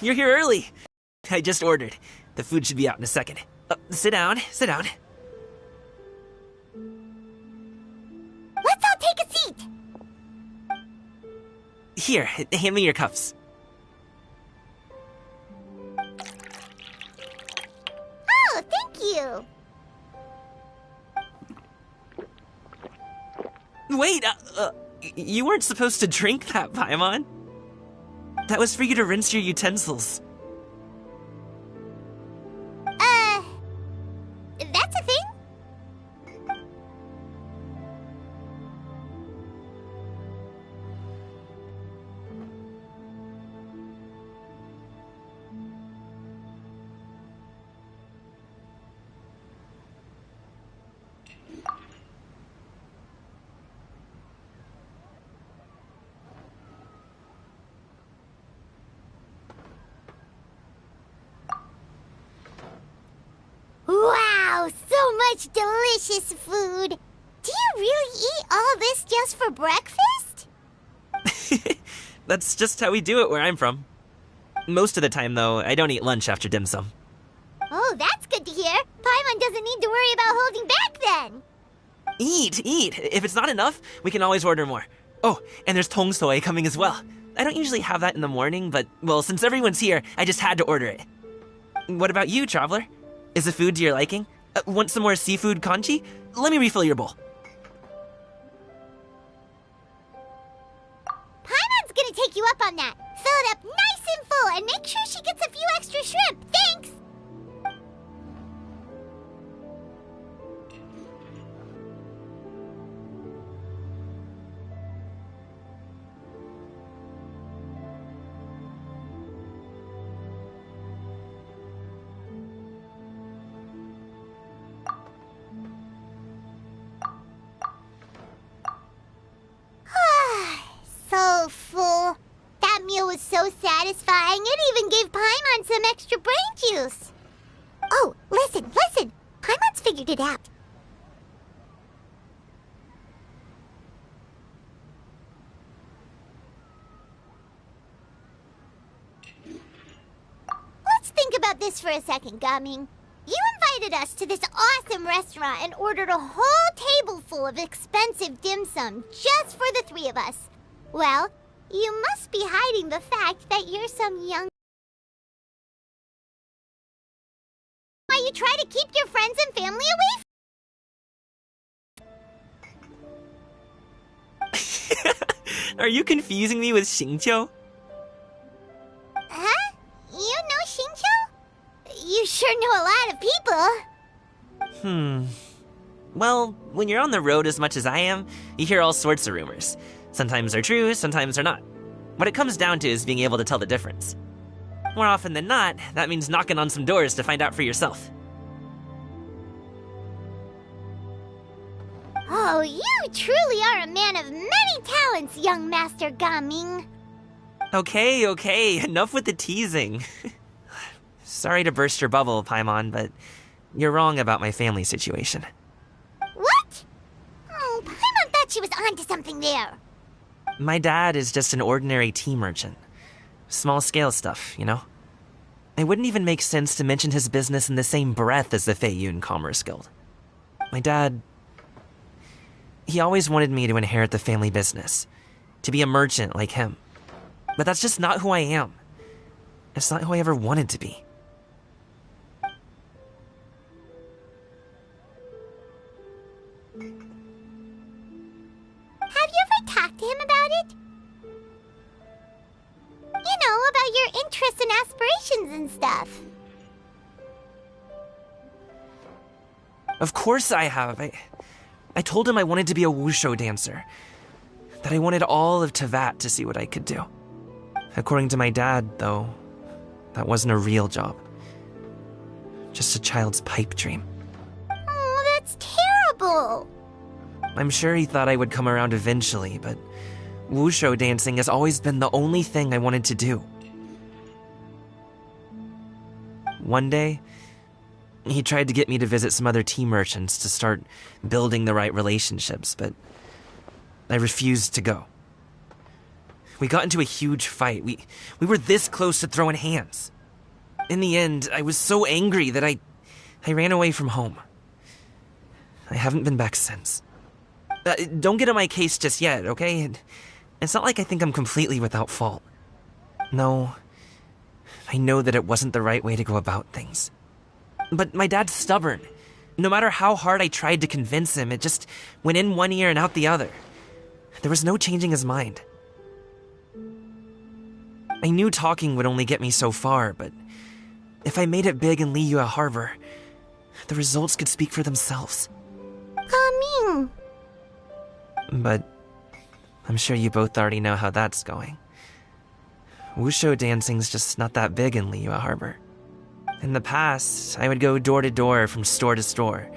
you're here early. I just ordered. The food should be out in a second. Sit down, sit down. Let's all take a seat. Here, hand me your cups. Oh, thank you. Wait, you weren't supposed to drink that, Paimon. That was for you to rinse your utensils. That's a thing? Wow, so much delicious food! Do you really eat all this just for breakfast? That's just how we do it where I'm from. Most of the time, though, I don't eat lunch after dim sum. Oh, that's good to hear. Paimon doesn't need to worry about holding back then. Eat, eat. If it's not enough, we can always order more. Oh, and there's tong soy coming as well. I don't usually have that in the morning, but, well, since everyone's here, I just had to order it. What about you, traveler? Is the food to your liking? Want some more seafood congee? Let me refill your bowl. Paimon's gonna take you up on that. Fill it up nice and full and make sure she gets a few extra shrimp. Thanks! So full. That meal was so satisfying, it even gave Paimon some extra brain juice. Oh, listen. Paimon's figured it out. Let's think about this for a second, Gaming. You invited us to this awesome restaurant and ordered a whole table full of expensive dim sum just for the three of us. Well, you must be hiding the fact that you're some young... Why you try to keep your friends and family away Are you confusing me with Xingqiu? Huh? You know Xingqiu? You sure know a lot of people. Well, when you're on the road as much as I am, you hear all sorts of rumors. Sometimes they're true, sometimes they're not. What it comes down to is being able to tell the difference. More often than not, that means knocking on some doors to find out for yourself. Oh, you truly are a man of many talents, young Master Gaming. Okay, enough with the teasing. Sorry to burst your bubble, Paimon, but you're wrong about my family situation. What? Oh, Paimon thought she was onto something there. My dad is just an ordinary tea merchant. Small-scale stuff, you know? It wouldn't even make sense to mention his business in the same breath as the Feiyun Commerce Guild. My dad... he always wanted me to inherit the family business, to be a merchant like him. But that's just not who I am. It's not who I ever wanted to be. Have you ever talked to him about it? You know, about your interests and aspirations and stuff. Of course I have. I told him I wanted to be a wushu dancer. That I wanted all of Teyvat to see what I could do. According to my dad, though, that wasn't a real job. Just a child's pipe dream. Oh, that's terrible. I'm sure he thought I would come around eventually, but wushu dancing has always been the only thing I wanted to do. One day, he tried to get me to visit some other tea merchants to start building the right relationships, but I refused to go. We got into a huge fight. We were this close to throwing hands. In the end, I was so angry that I ran away from home. I haven't been back since. Don't get on my case just yet, okay? It's not like I think I'm completely without fault. No, I know that it wasn't the right way to go about things. But my dad's stubborn. No matter how hard I tried to convince him, it just went in one ear and out the other. There was no changing his mind. I knew talking would only get me so far, but if I made it big in Liyue Harbor, the results could speak for themselves. Gaming. But I'm sure you both already know how that's going. Wushu dancing's just not that big in Liyue Harbor. In the past, I would go door to door from store to store,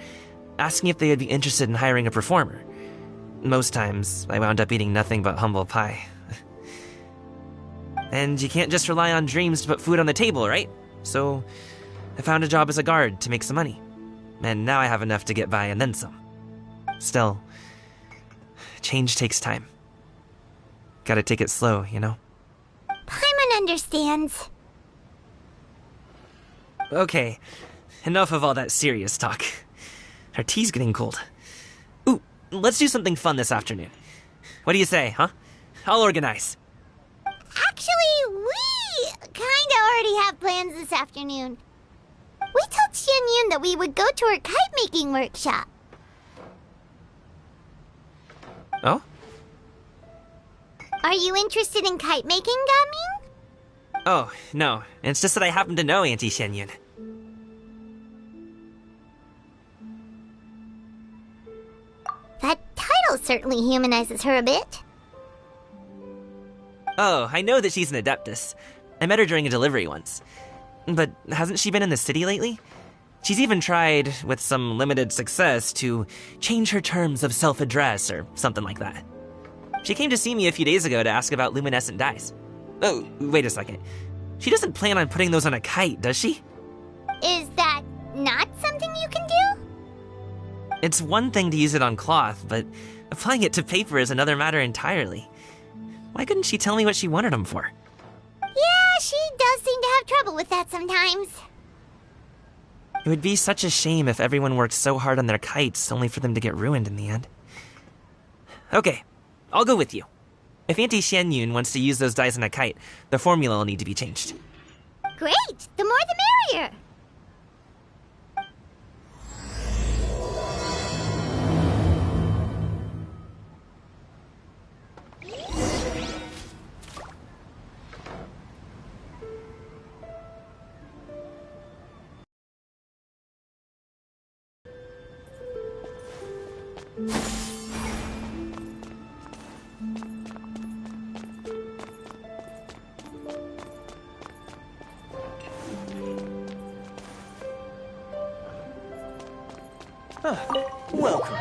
asking if they would be interested in hiring a performer. Most times, I wound up eating nothing but humble pie. And you can't just rely on dreams to put food on the table, right? So, I found a job as a guard to make some money. And now I have enough to get by and then some. Still, change takes time. Gotta take it slow, you know? Paimon understands. Okay, enough of all that serious talk. Our tea's getting cold. Ooh, let's do something fun this afternoon. What do you say, huh? I'll organize. Actually, we kinda already have plans this afternoon. We told Xianyun that we would go to her kite-making workshop. Oh? Are you interested in kite-making, Gaming? Oh, no. It's just that I happen to know Auntie Xianyun. That title certainly humanizes her a bit. Oh, I know that she's an adeptus. I met her during a delivery once. But hasn't she been in the city lately? She's even tried, with some limited success, to change her terms of self-address or something like that. She came to see me a few days ago to ask about luminescent dyes. Oh, wait a second. She doesn't plan on putting those on a kite, does she? Is that not something you can do? It's one thing to use it on cloth, but applying it to paper is another matter entirely. Why couldn't she tell me what she wanted them for? Yeah, she does seem to have trouble with that sometimes. It would be such a shame if everyone worked so hard on their kites only for them to get ruined in the end. Okay, I'll go with you. If Auntie Xianyun wants to use those dyes on a kite, the formula will need to be changed. Great! The more the merrier! Welcome.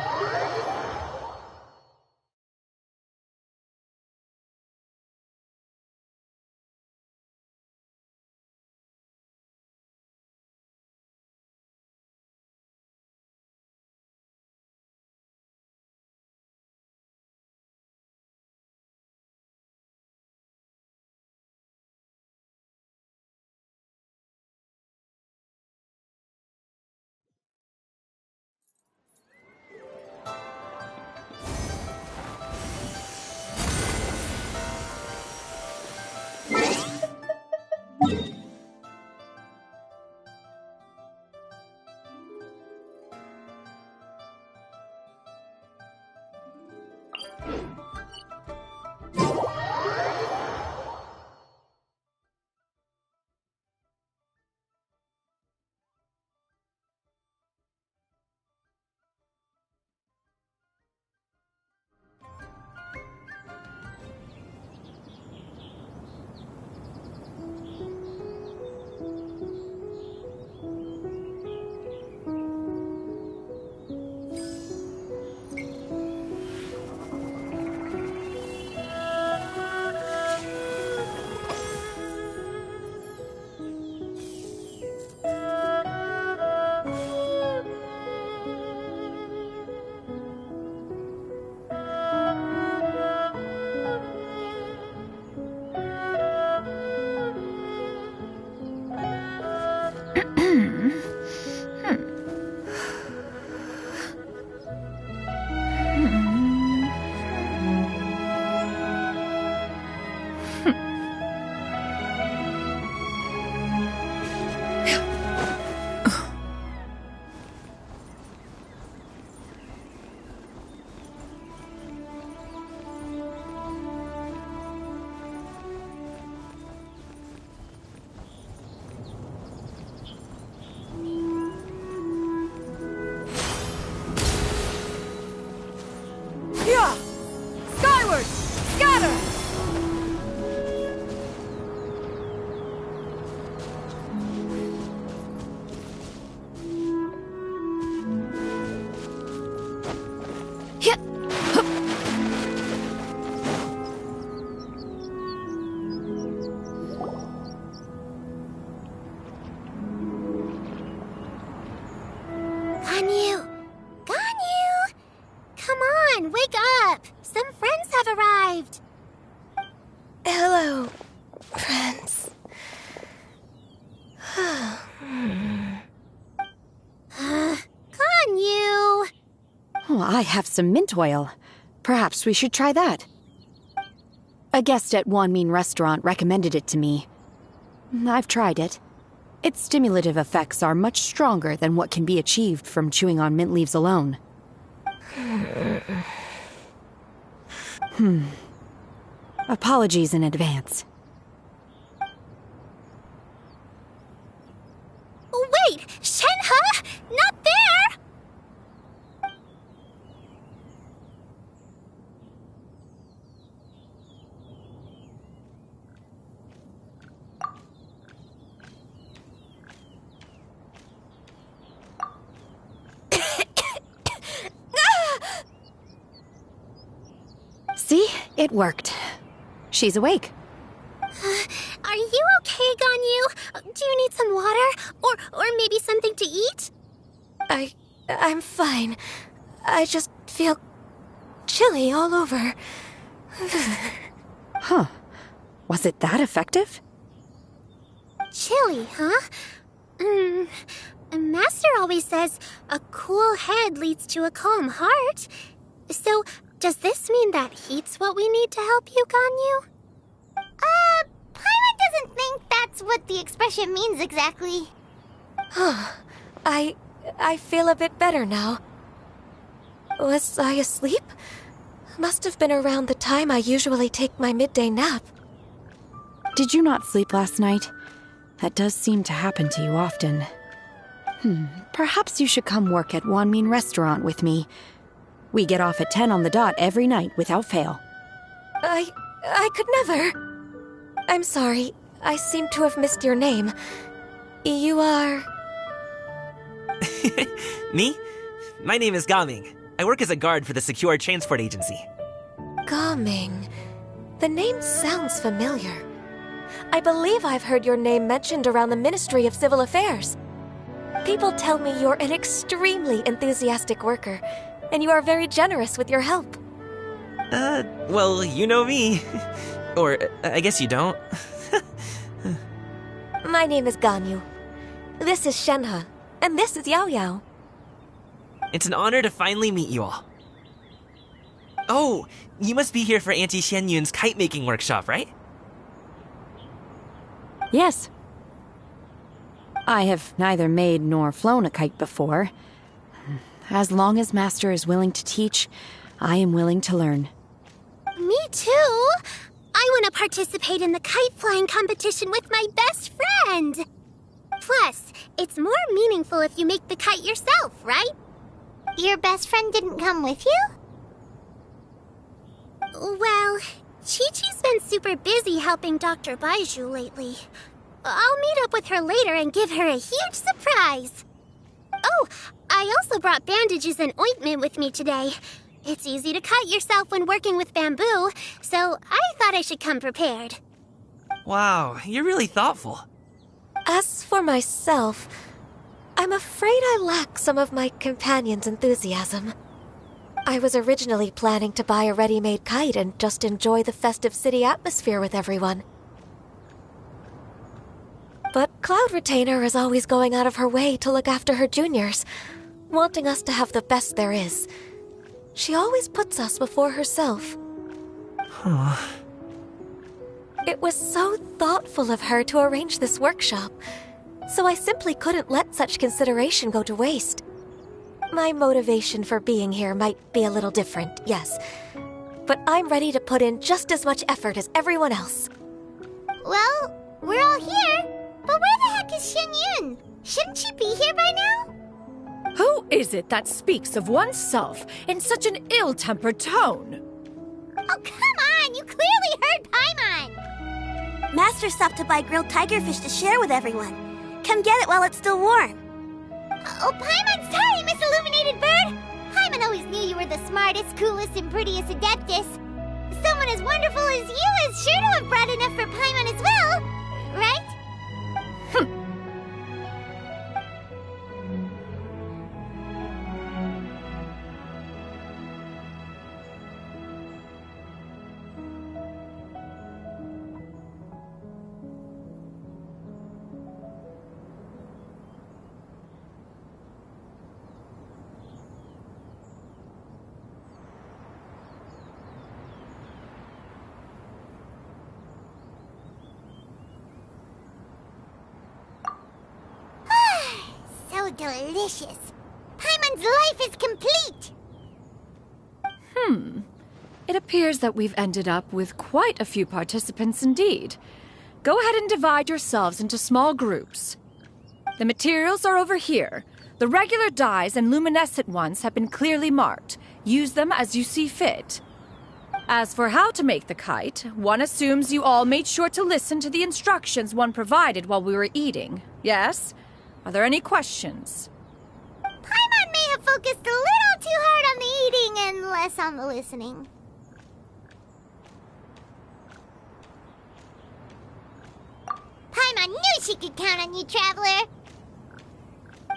Oh, I have some mint oil. Perhaps we should try that. A guest at Wanmin Restaurant recommended it to me. I've tried it. Its stimulative effects are much stronger than what can be achieved from chewing on mint leaves alone. Apologies in advance. Wait! Shenhe? Not there! See? It worked. She's awake. Are you okay, Ganyu? Do you need some water? Or maybe something to eat? I'm fine. I just feel chilly all over. Huh. Was it that effective? Chilly, huh? Master always says a cool head leads to a calm heart. So, does this mean that heat's what we need to help you, Ganyu? Paimon doesn't think that's what the expression means exactly. I feel a bit better now. Was I asleep? Must have been around the time I usually take my midday nap. Did you not sleep last night? That does seem to happen to you often. Perhaps you should come work at Wanmin Restaurant with me. We get off at 10 on the dot every night without fail. I could never. I'm sorry. I seem to have missed your name. You are... Me? My name is Gaming. I work as a guard for the Secure Transport Agency. Gaming. The name sounds familiar. I believe I've heard your name mentioned around the Ministry of Civil Affairs. People tell me you're an extremely enthusiastic worker, and you are very generous with your help. Well, you know me. Or, I guess you don't. My name is Ganyu. This is Shenhe, and this is Yao Yao. It's an honor to finally meet you all. Oh, you must be here for Auntie Xianyun's kite-making workshop, right? Yes. I have neither made nor flown a kite before. As long as Master is willing to teach, I am willing to learn. Me too! I want to participate in the kite flying competition with my best friend! Plus, it's more meaningful if you make the kite yourself, right? Your best friend didn't come with you? Well, Chi-Chi's been super busy helping Dr. Baiju lately. I'll meet up with her later and give her a huge surprise. Oh, I also brought bandages and ointment with me today. It's easy to cut yourself when working with bamboo, so I thought I should come prepared. Wow, you're really thoughtful. As for myself, I'm afraid I lack some of my companion's enthusiasm. I was originally planning to buy a ready-made kite and just enjoy the festive city atmosphere with everyone. But Cloud Retainer is always going out of her way to look after her juniors, wanting us to have the best there is. She always puts us before herself. It was so thoughtful of her to arrange this workshop, so I simply couldn't let such consideration go to waste. My motivation for being here might be a little different, yes, but I'm ready to put in just as much effort as everyone else. Well, we're all here, but where the heck is Xianyun? Shouldn't she be here by now? Who is it that speaks of oneself in such an ill-tempered tone? Oh, come on! You clearly heard Paimon! Master stopped to buy grilled tigerfish to share with everyone. Come get it while it's still warm. Oh, Paimon, sorry, Miss Illuminated Bird! Paimon always knew you were the smartest, coolest, and prettiest Adeptus. Someone as wonderful as you is sure to have brought enough for Paimon as well, right? delicious. Paimon's life is complete! It appears that we've ended up with quite a few participants indeed. Go ahead and divide yourselves into small groups. The materials are over here. The regular dyes and luminescent ones have been clearly marked. Use them as you see fit. As for how to make the kite, one assumes you all made sure to listen to the instructions one provided while we were eating. Yes? Are there any questions? Paimon may have focused a little too hard on the eating and less on the listening. Paimon knew she could count on you, Traveler!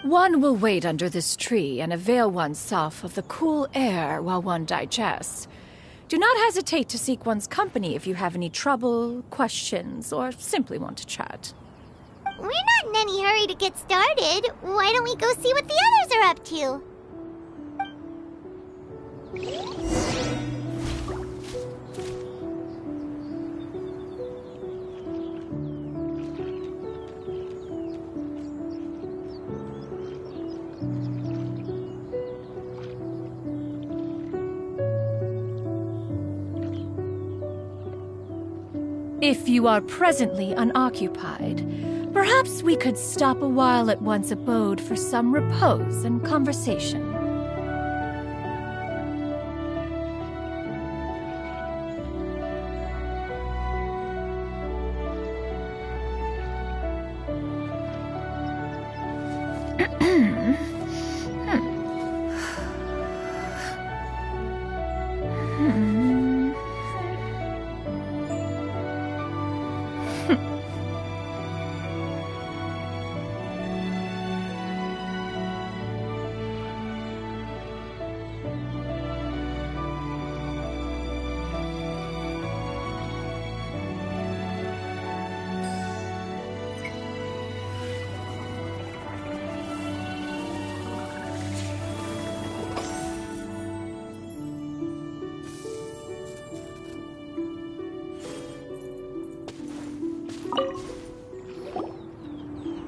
One will wait under this tree and avail oneself of the cool air while one digests. Do not hesitate to seek one's company if you have any trouble, questions, or simply want to chat. We're not in any hurry to get started. Why don't we go see what the others are up to? If you are presently unoccupied, perhaps we could stop a while at one's abode for some repose and conversation.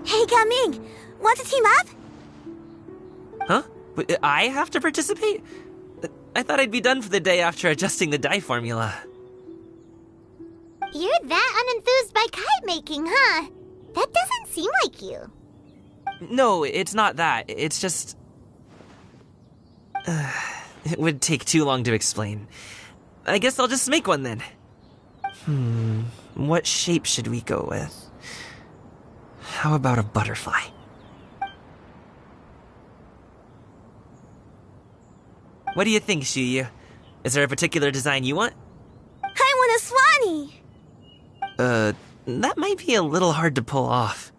Hey, Gaming! Want to team up? Huh? But I have to participate? I thought I'd be done for the day after adjusting the dye formula. You're that unenthused by kite making, huh? That doesn't seem like you. No, it's not that. It's just... it would take too long to explain. I guess I'll just make one then. What shape should we go with? How about a butterfly? What do you think, Shuyu? Is there a particular design you want? I want a swanee! That might be a little hard to pull off.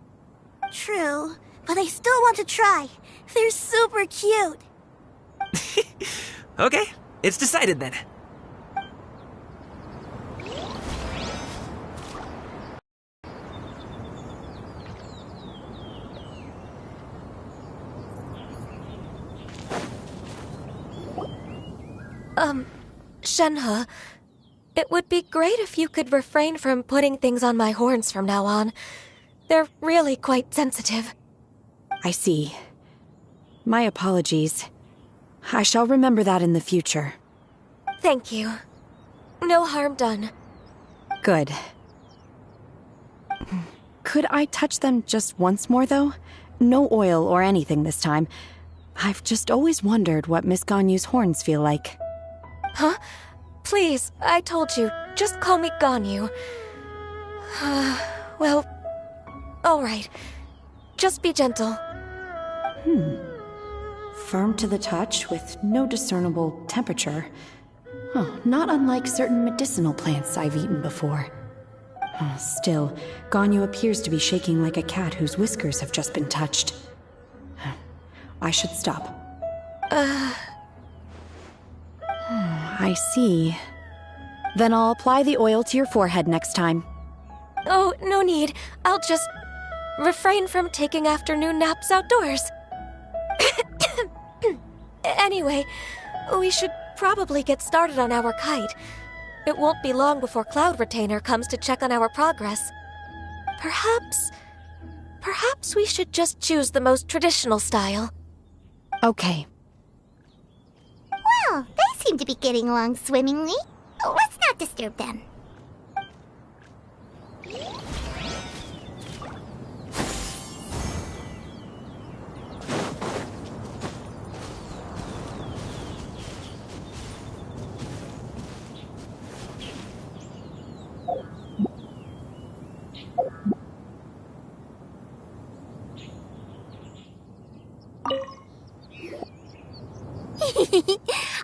True, but I still want to try. They're super cute. Okay, it's decided then. Shenhe, it would be great if you could refrain from putting things on my horns from now on. They're really quite sensitive. I see. My apologies. I shall remember that in the future. Thank you. No harm done. Good. Could I touch them just once more, though? No oil or anything this time. I've just always wondered what Miss Ganyu's horns feel like. Huh? Please, I told you. Just call me Ganyu. Well, all right. Just be gentle. Firm to the touch with no discernible temperature. Oh, not unlike certain medicinal plants I've eaten before. Still, Ganyu appears to be shaking like a cat whose whiskers have just been touched. I should stop. I see. Then I'll apply the oil to your forehead next time. Oh, no need. I'll just refrain from taking afternoon naps outdoors. Anyway, we should probably get started on our kite. It won't be long before Cloud Retainer comes to check on our progress. Perhaps perhaps we should just choose the most traditional style. Okay. Well, they seem to be getting along swimmingly. Let's not disturb them.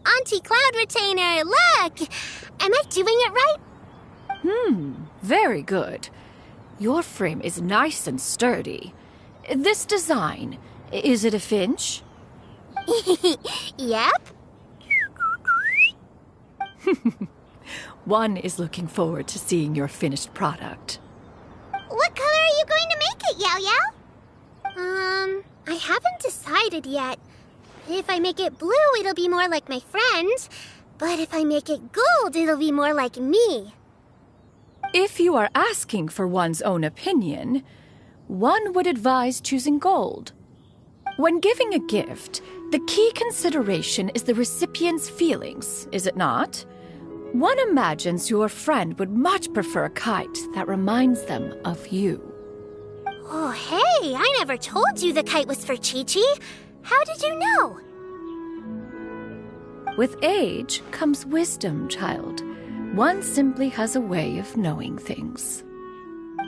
Auntie Cloud Retainer, look! Am I doing it right? Very good. Your frame is nice and sturdy. This design, is it a finch? Yep. One is looking forward to seeing your finished product. What color are you going to make it, Yao Yao? I haven't decided yet. If I make it blue, it'll be more like my friends. But if I make it gold, it'll be more like me. If you are asking for one's own opinion, one would advise choosing gold. When giving a gift, the key consideration is the recipient's feelings, is it not? One imagines your friend would much prefer a kite that reminds them of you. Oh, hey, I never told you the kite was for Chi-Chi. How did you know? With age comes wisdom, child. One simply has a way of knowing things.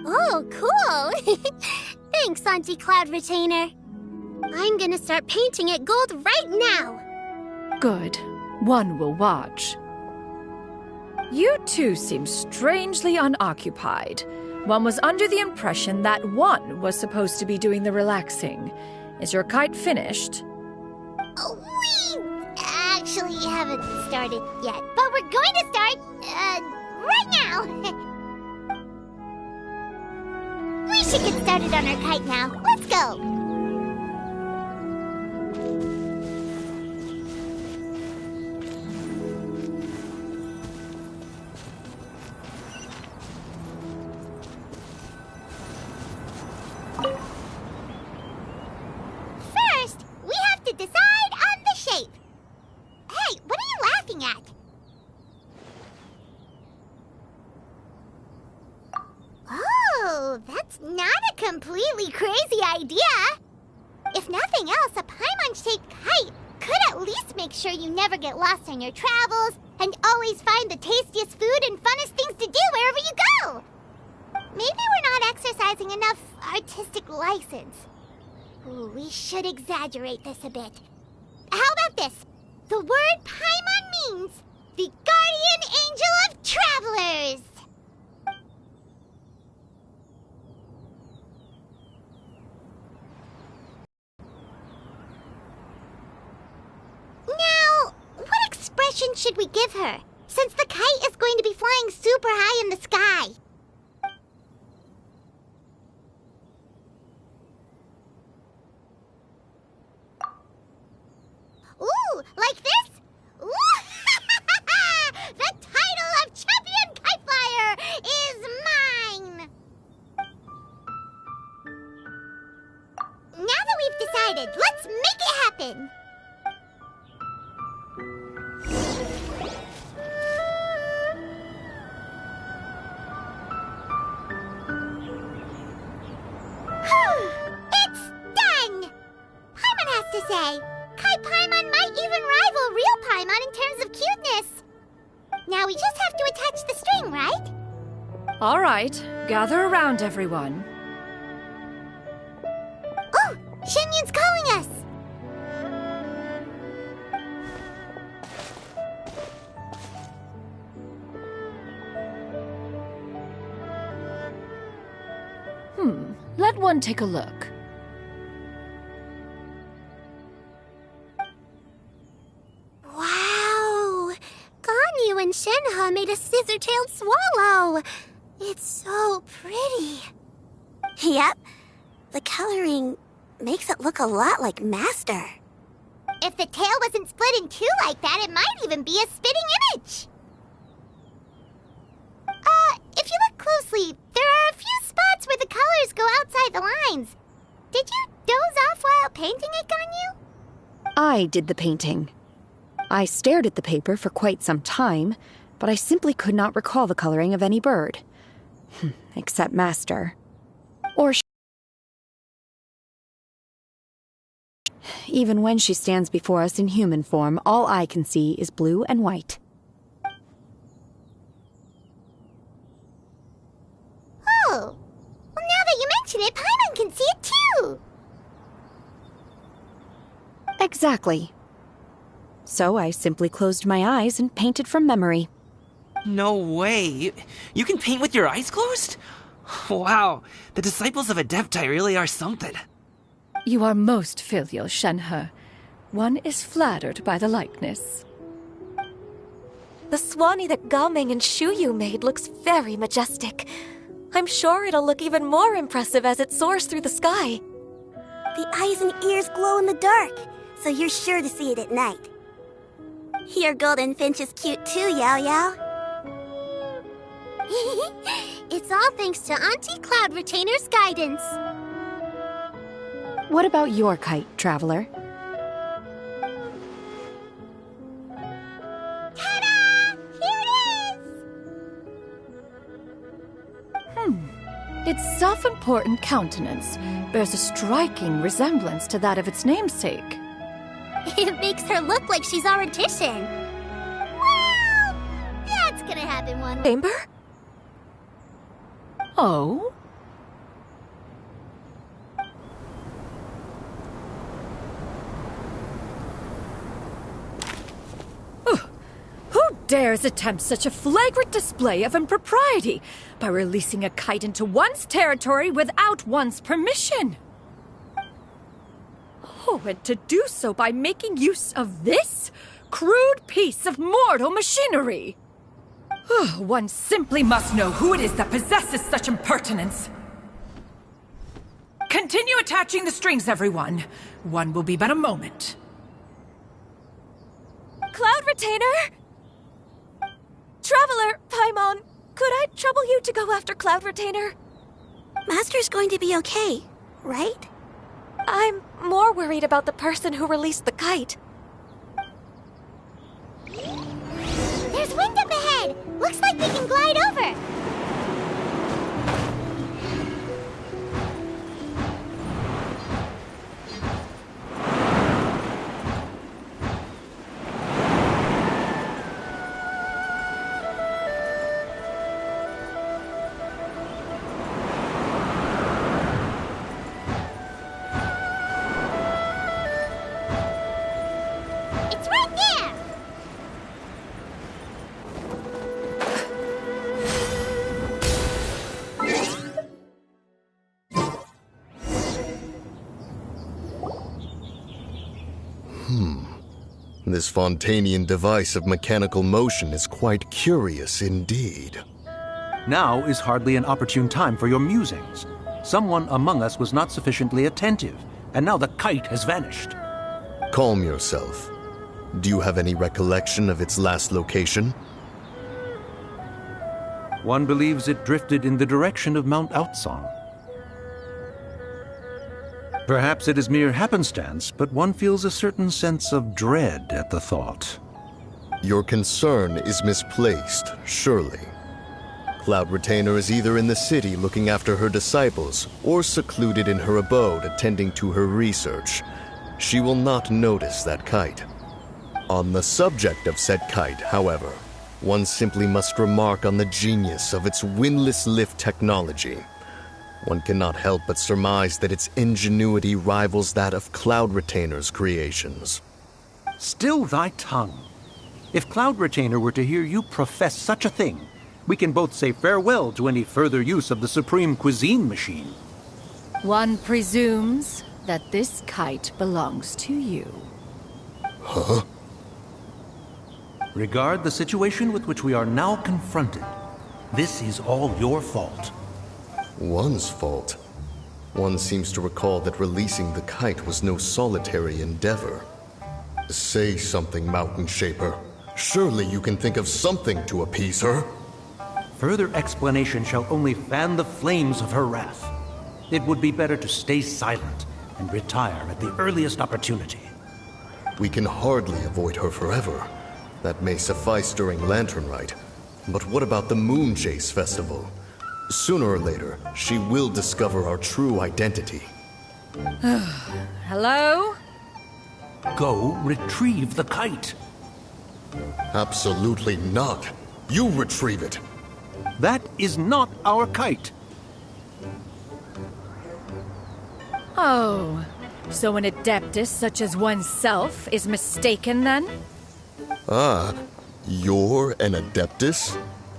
Oh, cool. Thanks, Auntie Cloud Retainer. I'm gonna start painting it gold right now. Good. One will watch. You two seem strangely unoccupied. One was under the impression that one was supposed to be doing the relaxing. Is your kite finished? We actually haven't started yet, but we're going to start, right now. We should get started on our kite now. Let's go. First, we have to decide on the shape. Hey, what are you laughing at? Oh, that's not a completely crazy idea. If nothing else, a Paimon-shaped kite could at least make sure you never get lost on your travels and always find the tastiest food and funnest things to do wherever you go. Maybe we're not exercising enough artistic license. Ooh, we should exaggerate this a bit. How about this? The word Paimon means the guardian angel of travelers. Now, what expression should we give her, since the kite is going to be flying super high in the sky? Ooh, like this? Ooh, the title of Champion Kite Flyer is mine! Now that we've decided, let's make it happen! It's done! Paimon has to say, Kai Paimon might even rival real Paimon in terms of cuteness. Now we just have to attach the string, right? All right, gather around, everyone. Oh, Xinyun's calling us! Let one take a look. Wow! Ganyu and Shenhe made a scissor-tailed swallow. It's so pretty. Yep. The coloring makes it look a lot like Master. If the tail wasn't split in two like that, it might even be a spitting image. If you look closely, there are a few spots where the colors go outside the lines. I did the painting. I stared at the paper for quite some time, but I simply could not recall the coloring of any bird. Except Master. Or even when she stands before us in human form, all I can see is blue and white. Oh, well, now that you mention it, Paimon can see it too. Exactly. So I simply closed my eyes and painted from memory. No way. You can paint with your eyes closed? Wow, the disciples of Adepti really are something. You are most filial, Shenhe. One is flattered by the likeness. The Swanee that Gaming and Shuyu made looks very majestic. I'm sure it'll look even more impressive as it soars through the sky. The eyes and ears glow in the dark, so you're sure to see it at night. Your golden finch is cute too, Yao Yao. It's all thanks to Auntie Cloud Retainer's guidance. What about your kite, Traveler? Ta-da! Here it is! Its self-important countenance bears a striking resemblance to that of its namesake. It makes her look like she's our Mortician. Well, that's gonna happen one way. Chamber? Oh? Who dares attempt such a flagrant display of impropriety by releasing a kite into one's territory without one's permission? Oh, and to do so by making use of this crude piece of mortal machinery! One simply must know who it is that possesses such impertinence. Continue attaching the strings, everyone. One will be but a moment. Cloud Retainer? Traveler, Paimon, could I trouble you to go after Cloud Retainer? Master's going to be okay, right? I'm more worried about the person who released the kite. There's wind up ahead! Looks like we can glide over! It's right there! This Fontanian device of mechanical motion is quite curious indeed. Now is hardly an opportune time for your musings. Someone among us was not sufficiently attentive, and now the kite has vanished. Calm yourself. Do you have any recollection of its last location? One believes it drifted in the direction of Mount Outsong. Perhaps it is mere happenstance, but one feels a certain sense of dread at the thought. Your concern is misplaced, surely. Cloud Retainer is either in the city looking after her disciples, or secluded in her abode attending to her research. She will not notice that kite. On the subject of said kite, however, one simply must remark on the genius of its windless lift technology. One cannot help but surmise that its ingenuity rivals that of Cloud Retainer's creations. Still thy tongue. If Cloud Retainer were to hear you profess such a thing, we can both say farewell to any further use of the Supreme Cuisine Machine. One presumes that this kite belongs to you. Huh? Regard the situation with which we are now confronted. This is all your fault. One's fault. One seems to recall that releasing the kite was no solitary endeavor. Say something, Mountain Shaper. Surely you can think of something to appease her. Further explanation shall only fan the flames of her wrath. It would be better to stay silent and retire at the earliest opportunity. We can hardly avoid her forever. That may suffice during Lantern Rite. But what about the Moon Chase Festival? Sooner or later, she will discover our true identity. Hello? Go retrieve the kite. Absolutely not. You retrieve it. That is not our kite. Oh, so an adeptus such as oneself is mistaken then? Ah, you're an Adeptus?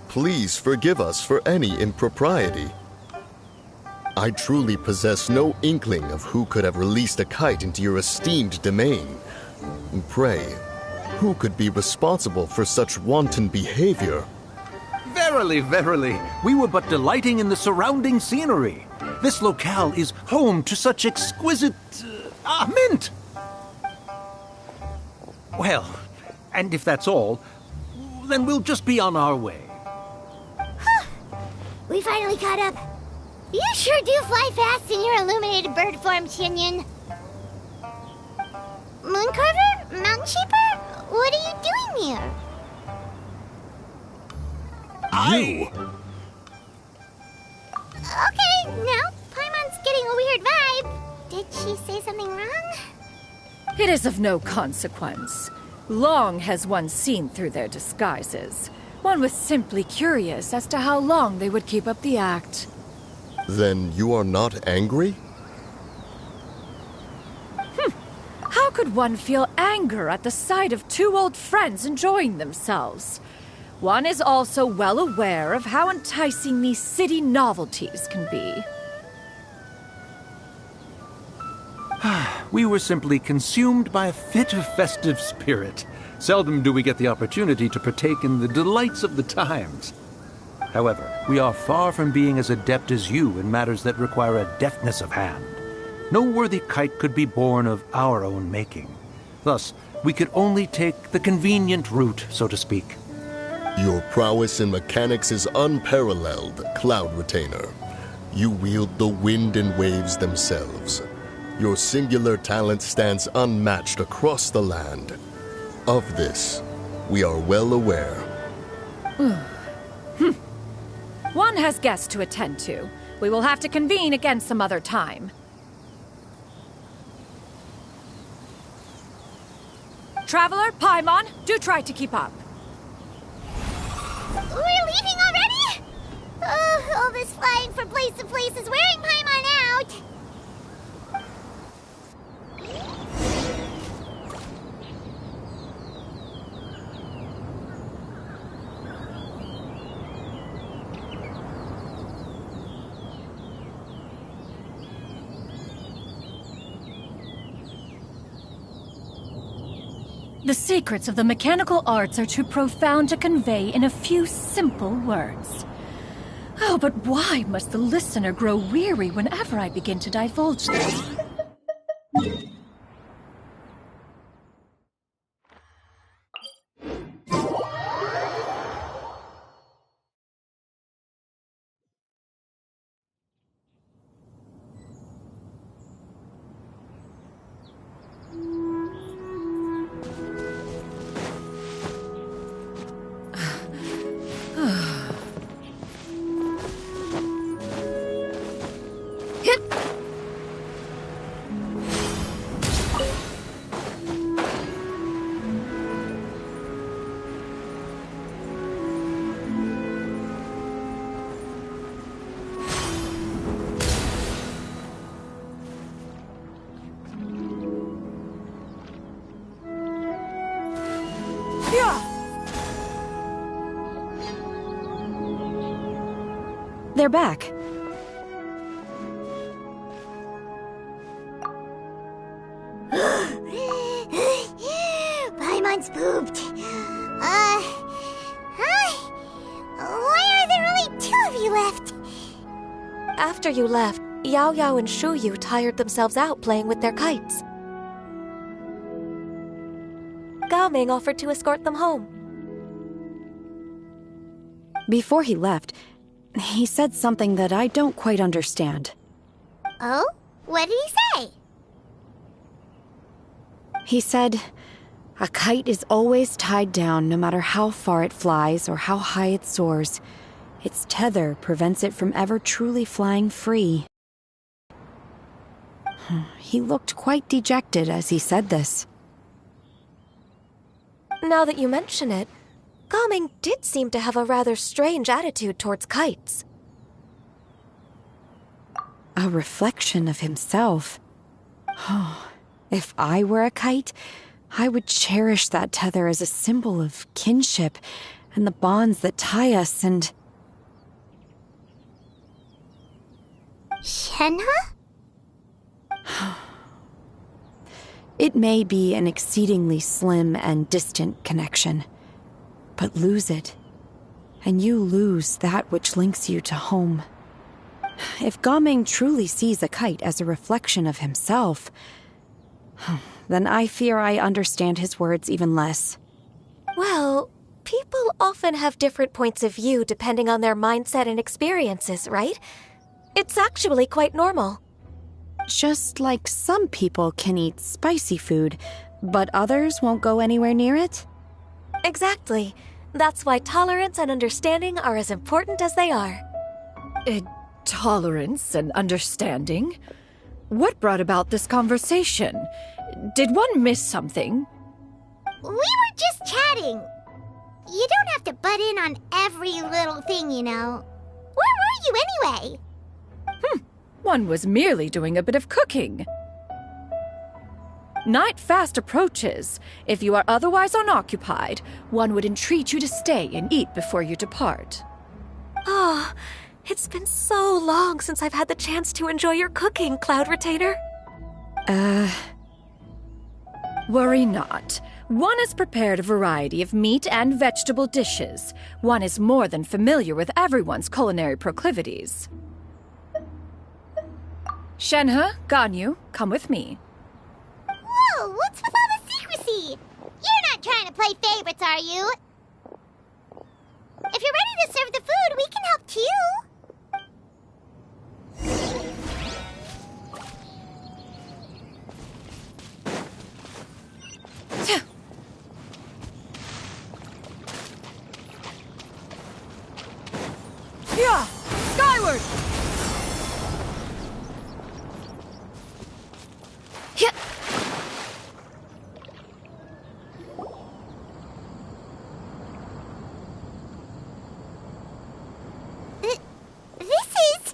Please forgive us for any impropriety. I truly possess no inkling of who could have released a kite into your esteemed domain. Pray, who could be responsible for such wanton behavior? Verily, verily, we were but delighting in the surrounding scenery. This locale is home to such exquisite... mint! Well, and if that's all, then we'll just be on our way. We finally caught up. You sure do fly fast in your illuminated bird form, Shinyan. Mooncarver? Mountain Sheeper? What are you doing here? Okay, now Paimon's getting a weird vibe. Did she say something wrong? It is of no consequence. Long has one seen through their disguises. One was simply curious as to how long they would keep up the act. Then you are not angry? How could one feel anger at the sight of two old friends enjoying themselves? One is also well aware of how enticing these city novelties can be. We were simply consumed by a fit of festive spirit. Seldom do we get the opportunity to partake in the delights of the times. However, we are far from being as adept as you in matters that require a deftness of hand. No worthy kite could be born of our own making. Thus, we could only take the convenient route, so to speak. Your prowess in mechanics is unparalleled, Cloud Retainer. You wield the wind and waves themselves. Your singular talent stands unmatched across the land. Of this, we are well aware. One has guests to attend to. We will have to convene again some other time. Traveler, Paimon, do try to keep up. We're leaving already? All this flying from place to place is wearing Paimon out. The secrets of the mechanical arts are too profound to convey in a few simple words. Oh, but why must the listener grow weary whenever I begin to divulge them? They're back. Paimon's pooped. Why are there only two of you left? After you left, Yao Yao and Shu Yu tired themselves out playing with their kites. Gao Ming offered to escort them home. Before he left, he said something that I don't quite understand. Oh? What did he say? He said A kite is always tied down no matter how far it flies or how high it soars. Its tether prevents it from ever truly flying free. He looked quite dejected as he said this. Now that you mention it, Gaming did seem to have a rather strange attitude towards kites. A reflection of himself. If I were a kite, I would cherish that tether as a symbol of kinship and the bonds that tie us and... Shenhe? It may be an exceedingly slim and distant connection, but lose it, and you lose that which links you to home. If Gaming truly sees a kite as a reflection of himself, then I fear I understand his words even less. Well, people often have different points of view depending on their mindset and experiences, right? It's actually quite normal. Just like some people can eat spicy food, but others won't go anywhere near it? Exactly. That's why tolerance and understanding are as important as they are. Tolerance and understanding? What brought about this conversation? Did one miss something? We were just chatting. You don't have to butt in on every little thing, you know. Where were you anyway? One was merely doing a bit of cooking. Night fast approaches. If you are otherwise unoccupied, one would entreat you to stay and eat before you depart. Oh, it's been so long since I've had the chance to enjoy your cooking, Cloud Retainer. Worry not. One has prepared a variety of meat and vegetable dishes. One is more than familiar with everyone's culinary proclivities. Shenhe, Ganyu, come with me. Whoa, what's with all the secrecy? You're not trying to play favorites, are you? If you're ready to serve the food, we can help too. Yeah! Skyward! Yeah. This is...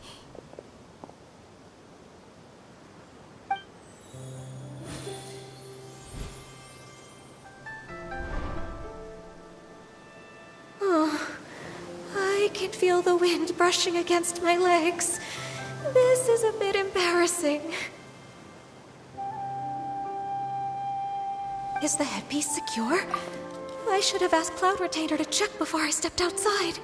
Oh, I can feel the wind brushing against my legs. This is a bit embarrassing. Is the headpiece secure? I should have asked Cloud Retainer to check before I stepped outside.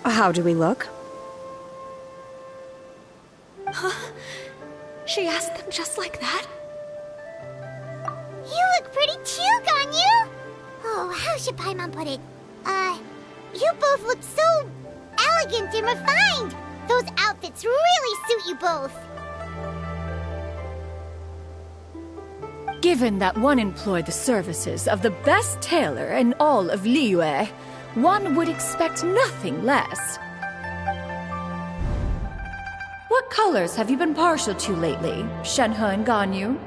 How do we look? Huh? She asked them just like that? You look pretty too, Ganyu! Oh, how should Paimon put it? You both look so elegant and refined! Those outfits really suit you both! Given that one employed the services of the best tailor in all of Liyue, one would expect nothing less. What colors have you been partial to lately, Shenhe and Ganyu?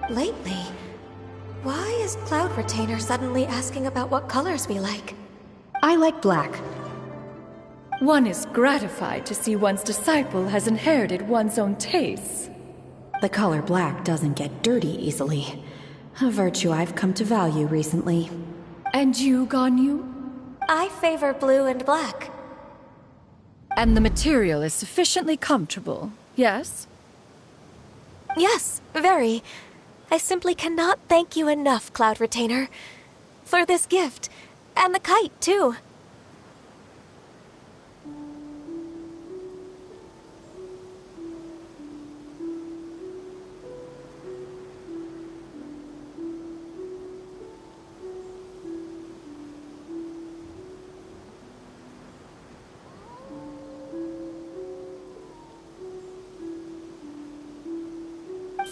Lately? Why is Cloud Retainer suddenly asking about what colors we like? I like black. One is gratified to see one's disciple has inherited one's own tastes. The color black doesn't get dirty easily. A virtue I've come to value recently. And you, Ganyu? I favor blue and black. And the material is sufficiently comfortable, yes? Yes, very. I simply cannot thank you enough, Cloud Retainer. For this gift. And the kite, too.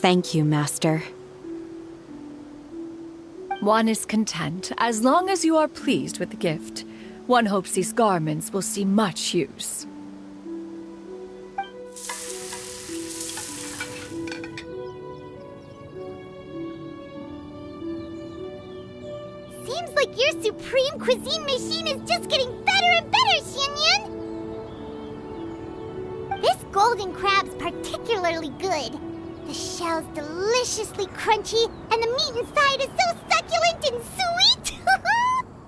Thank you, Master. One is content as long as you are pleased with the gift. One hopes these garments will see much use. Seems like your supreme cuisine machine is just getting better and better, Xinyun! This golden crab's particularly good. The shell's deliciously crunchy, and the meat inside is so succulent and sweet!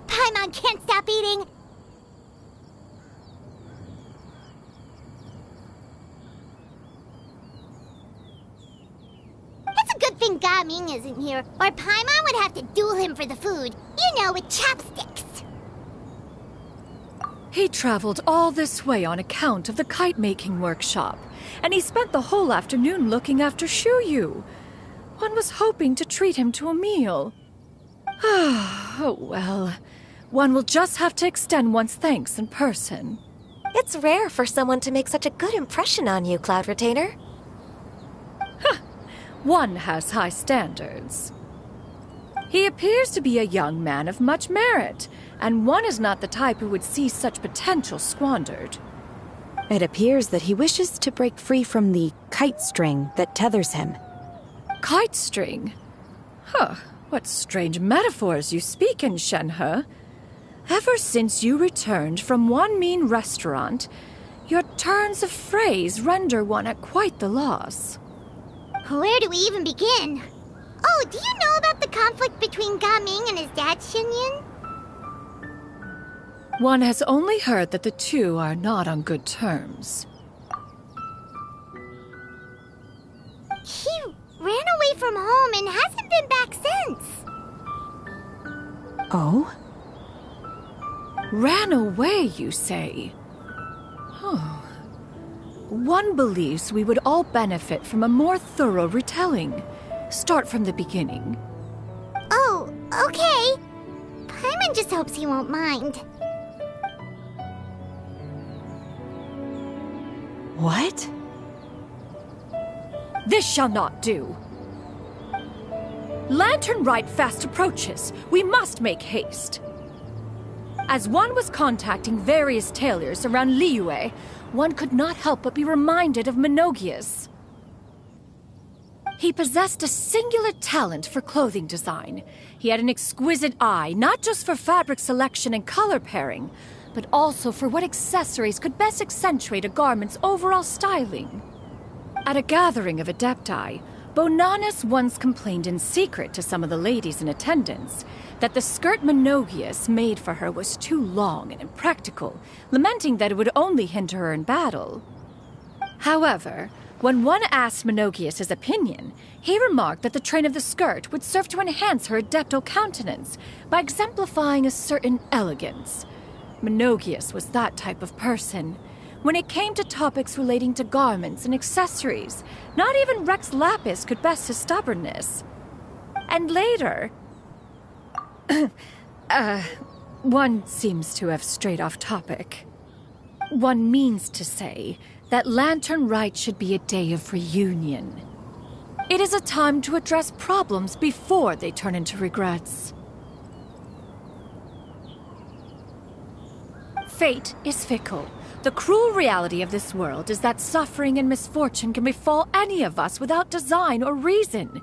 Paimon can't stop eating! It's a good thing Gaming isn't here, or Paimon would have to duel him for the food. You know, with chopsticks. He traveled all this way on account of the kite-making workshop, and he spent the whole afternoon looking after Shuyu. One was hoping to treat him to a meal. Oh, well. One will just have to extend one's thanks in person. It's rare for someone to make such a good impression on you, Cloud Retainer. One has high standards. He appears to be a young man of much merit, and one is not the type who would see such potential squandered. It appears that he wishes to break free from the kite string that tethers him. Kite string? Huh, what strange metaphors you speak in, Shenhe. Ever since you returned from One Mean Restaurant, your turns of phrase render one at quite the loss. Where do we even begin? Oh, do you know about the conflict between Gaming and his dad, Xinyun? One has only heard that the two are not on good terms. He ran away from home and hasn't been back since. Oh? Ran away, you say? Oh. One believes we would all benefit from a more thorough retelling. Start from the beginning. Oh, okay. Paimon just hopes he won't mind. What? This shall not do. Lantern Rite fast approaches. We must make haste. As one was contacting various tailors around Liyue, one could not help but be reminded of Menogias. He possessed a singular talent for clothing design. He had an exquisite eye, not just for fabric selection and color pairing, but also for what accessories could best accentuate a garment's overall styling. At a gathering of Adepti, Bonanas once complained in secret to some of the ladies in attendance that the skirt Menogias made for her was too long and impractical, lamenting that it would only hinder her in battle. However, when one asked Menogias his opinion, he remarked that the train of the skirt would serve to enhance her adeptal countenance by exemplifying a certain elegance. Menogias was that type of person. When it came to topics relating to garments and accessories, not even Rex Lapis could best his stubbornness. And later... one seems to have strayed off topic. One means to say that Lantern Rite should be a day of reunion. It is a time to address problems before they turn into regrets. Fate is fickle. The cruel reality of this world is that suffering and misfortune can befall any of us without design or reason.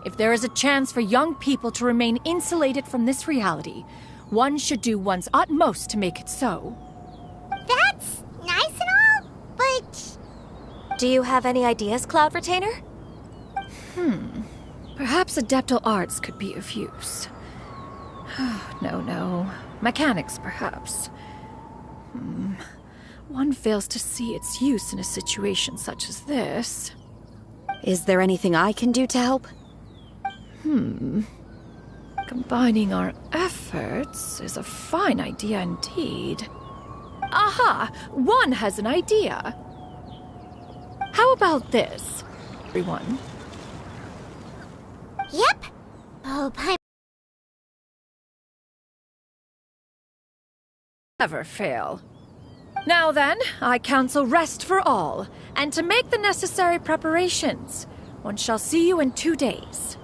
If there is a chance for young people to remain insulated from this reality, one should do one's utmost to make it so. That's nice and all, but... Do you have any ideas, Cloud Retainer? Perhaps adeptal arts could be of use. No. Mechanics, perhaps. One fails to see its use in a situation such as this. Is there anything I can do to help? Combining our efforts is a fine idea indeed. Aha! One has an idea. How about this, everyone? Yep. Oh, Paimon. Never fail. Now then, I counsel rest for all, and to make the necessary preparations. One shall see you in 2 days.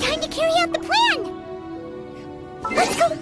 Time to carry out the plan! Let's go!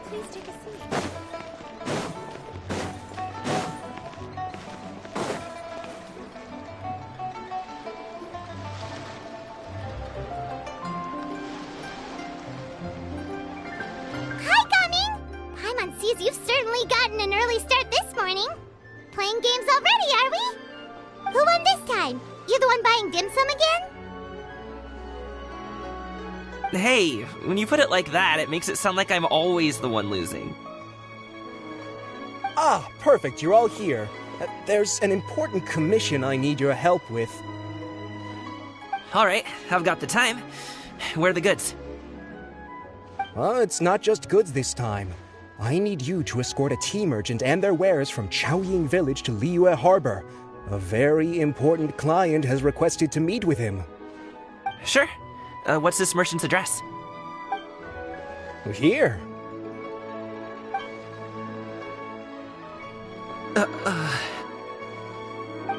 Please take a seat. Hi, Gummy! Paimon sees you've certainly gotten an early start this morning. Playing games already, are we? Who won this time? You the one buying dim sum again? Hey, when you put it like that, it makes it sound like I'm always the one losing. Ah, perfect, you're all here. There's an important commission I need your help with. Alright, I've got the time. Where are the goods? It's not just goods this time. I need you to escort a tea merchant and their wares from Chaoying Village to Liyue Harbor. A very important client has requested to meet with him. Sure. What's this merchant's address? Here.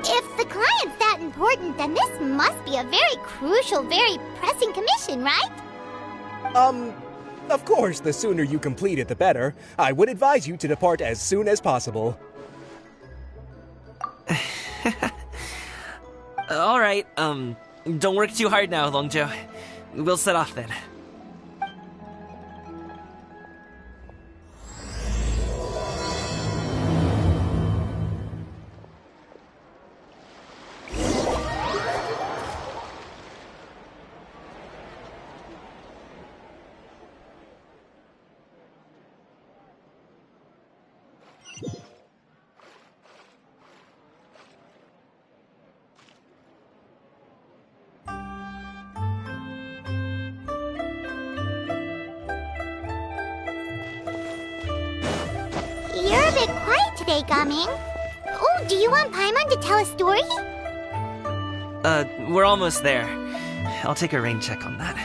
If the client's that important, then this must be a very crucial, very pressing commission, right? Of course, the sooner you complete it, the better. I would advise you to depart as soon as possible. Alright, don't work too hard now, Longjo. We'll set off then. You're a bit quiet today, Gaming. Oh, do you want Paimon to tell a story? We're almost there. I'll take a rain check on that.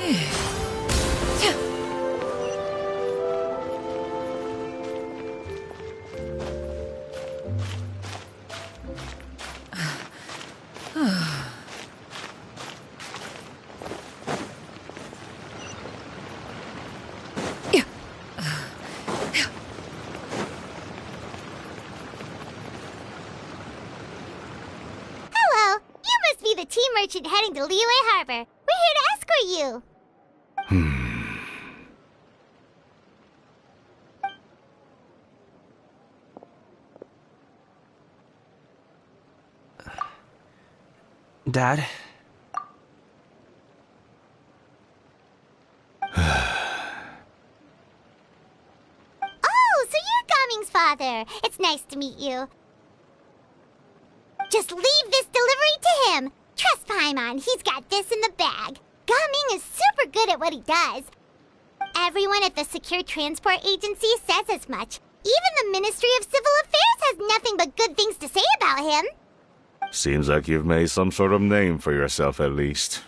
Hello, you must be the tea merchant heading to Liyue Harbor. We're here to escort you. Dad? Oh, so you're Gaming's father. It's nice to meet you. Just leave this delivery to him. Trust Paimon, he's got this in the bag. Gaming is super good at what he does. Everyone at the Secure Transport Agency says as much. Even the Ministry of Civil Affairs has nothing but good things to say about him. Seems like you've made some sort of name for yourself, at least.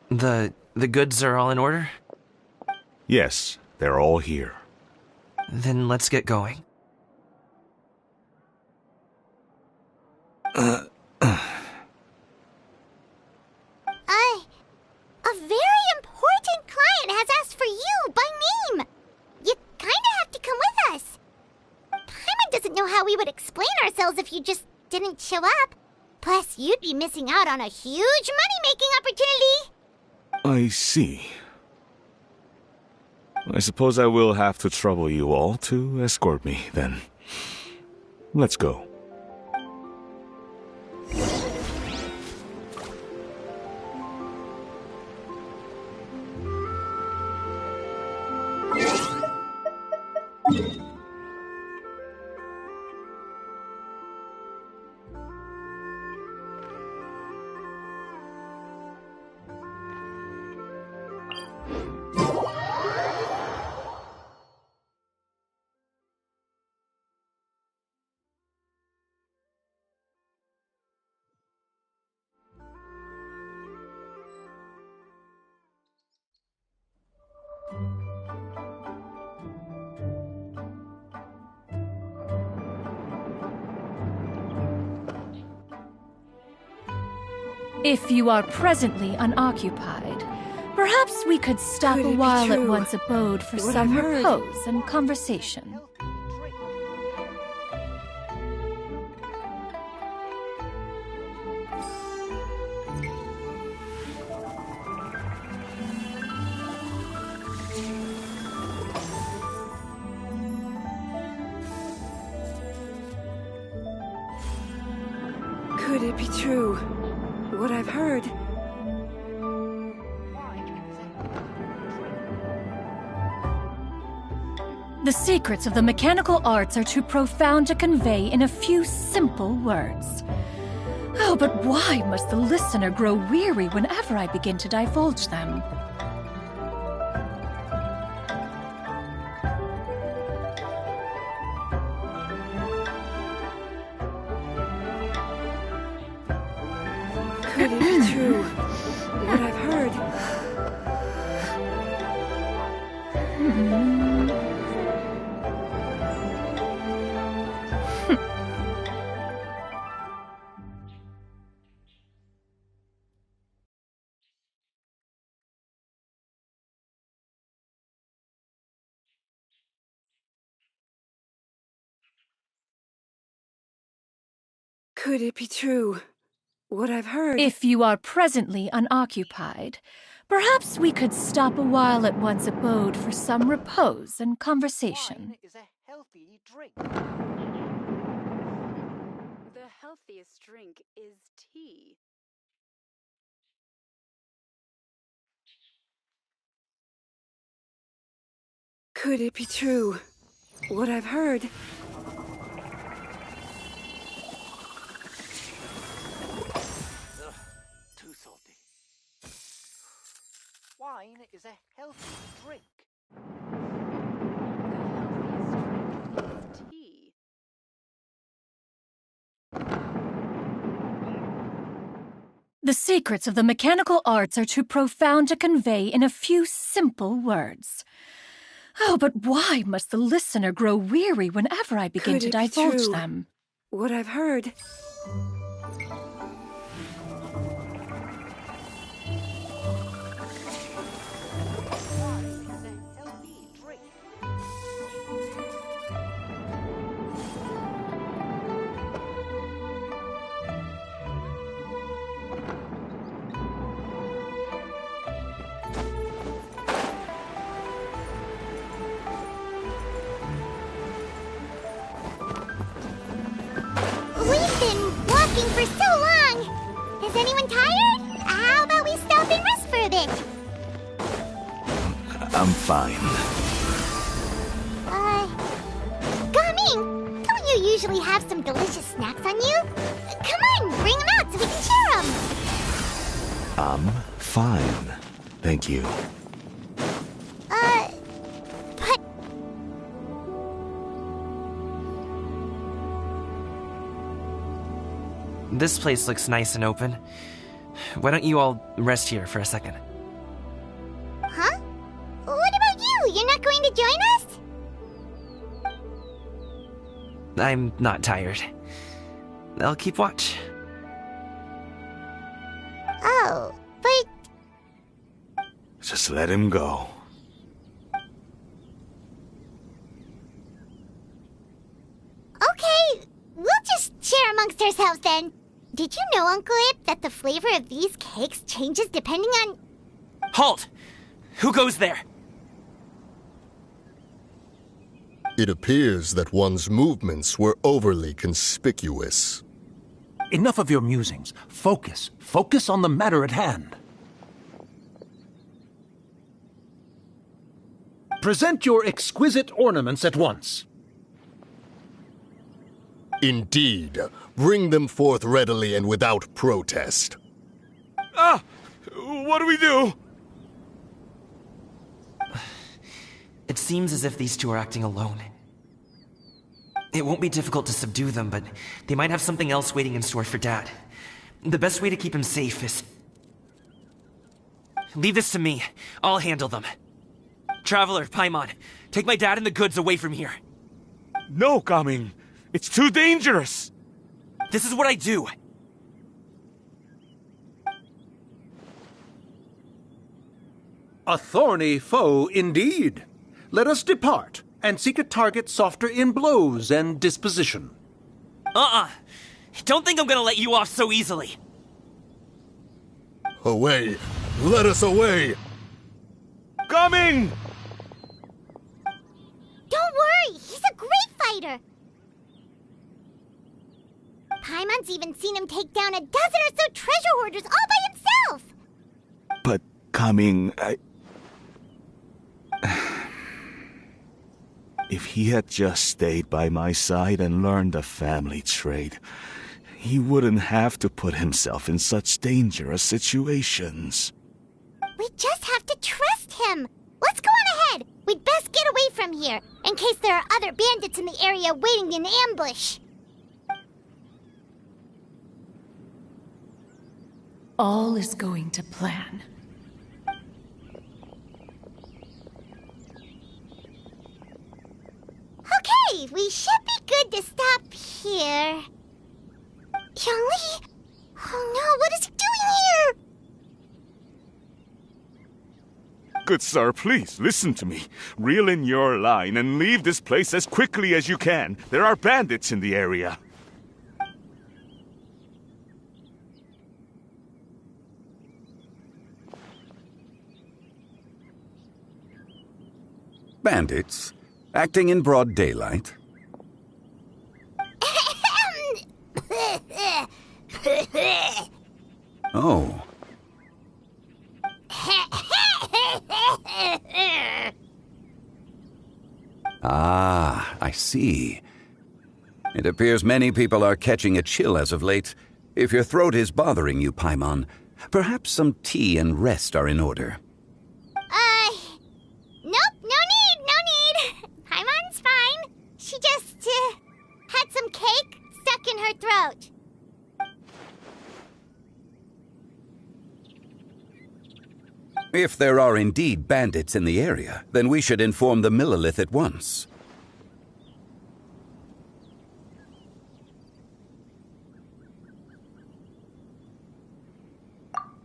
The goods are all in order? Yes, they're all here. Then let's get going. A very important client has asked for you by name. You kinda have to come with us. Paimon doesn't know how we would explain ourselves if you just didn't show up. Plus, you'd be missing out on a huge money-making opportunity. I see. I suppose I will have to trouble you all to escort me, then. Let's go. If you are presently unoccupied, perhaps we could stop Could a it be while at true? one's abode for What some I've heard? repose and conversation. Could it be true? What I've heard? The secrets of the mechanical arts are too profound to convey in a few simple words. Oh, but why must the listener grow weary whenever I begin to divulge them? Could it be true? What I've heard? Could it be true? What I've heard? If you are presently unoccupied, perhaps we could stop a while at one's abode for some repose and conversation. Is a healthy drink. The healthiest drink is tea. Could it be true? What I've heard? Too salty. Wine is a healthy drink. The healthiest drink is tea. The secrets of the mechanical arts are too profound to convey in a few simple words. Oh, but why must the listener grow weary whenever I begin Could to it be divulge true? them? What I've heard. We've been walking for so long. Is anyone tired? How about we stop and rest for a bit? I'm fine. Gaming, don't you usually have some delicious snacks on you? Come on, bring them out so we can share them. I'm fine. Thank you. But This place looks nice and open. Why don't you all rest here for a second? huh? What about you? You're not going to join us? I'm not tired. I'll keep watch. Oh, but Just let him go. okay, we'll just share amongst ourselves then. Did you know, Uncle Ip, that the flavor of these cakes changes depending on... Halt! Who goes there? It appears that one's movements were overly conspicuous. Enough of your musings. Focus. Focus on the matter at hand. Present your exquisite ornaments at once. Indeed. Bring them forth readily and without protest. Ah! What do we do? It seems as if these two are acting alone. It won't be difficult to subdue them, but they might have something else waiting in store for Dad. The best way to keep him safe is... Leave this to me. I'll handle them. Traveler, Paimon, take my dad and the goods away from here. No, Gaming. It's too dangerous. This is what I do. A thorny foe indeed. Let us depart and seek a target softer in blows and disposition. Don't think I'm gonna let you off so easily. Away! Let us away! Coming! Don't worry, he's a great fighter. Paimon's even seen him take down a dozen or so treasure hoarders all by himself. But Coming, If he had just stayed by my side and learned the family trade, he wouldn't have to put himself in such dangerous situations. We just have to trust him. Let's go on ahead. We'd best get away from here, in case there are other bandits in the area waiting in ambush. All is going to plan. Okay, we should be good to stop here. Youngli? Oh no, what is he doing here? Good sir, please, listen to me. Reel in your line and leave this place as quickly as you can. There are bandits in the area. Bandits? Acting in broad daylight? Oh. Ah, I see. It appears many people are catching a chill as of late. If your throat is bothering you, Paimon, perhaps some tea and rest are in order. Nope, no need. Paimon's fine. She just, had some cake stuck in her throat. If there are indeed bandits in the area, then we should inform the Millilith at once.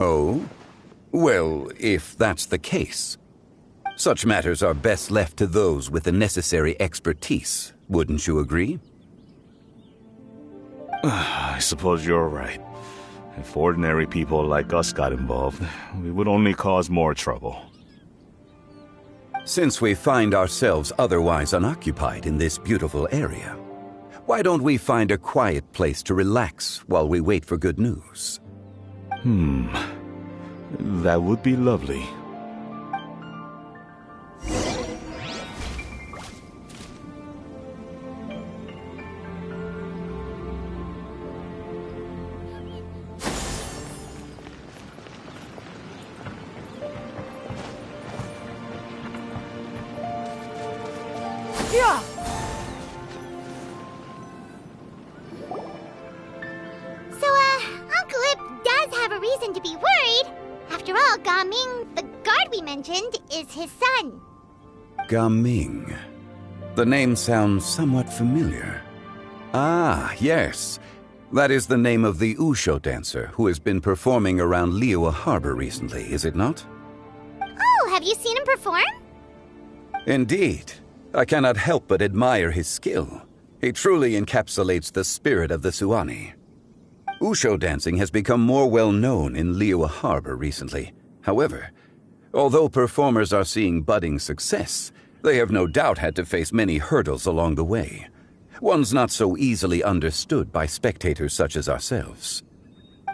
Oh? Well, if that's the case. Such matters are best left to those with the necessary expertise, wouldn't you agree? I suppose you're right. If ordinary people like us got involved, we would only cause more trouble. Since we find ourselves otherwise unoccupied in this beautiful area, why don't we find a quiet place to relax while we wait for good news? That would be lovely. So, Uncle Ip does have a reason to be worried. After all, Gaming, the guard we mentioned, is his son. Gaming. The name sounds somewhat familiar. Ah, yes. That is the name of the Wusho dancer who has been performing around Liyue Harbor recently, is it not? Oh, have you seen him perform? Indeed. I cannot help but admire his skill. He truly encapsulates the spirit of the Suani. Wusho dancing has become more well known in Liyue Harbor recently. However, although performers are seeing budding success, they have no doubt had to face many hurdles along the way. One's not so easily understood by spectators such as ourselves.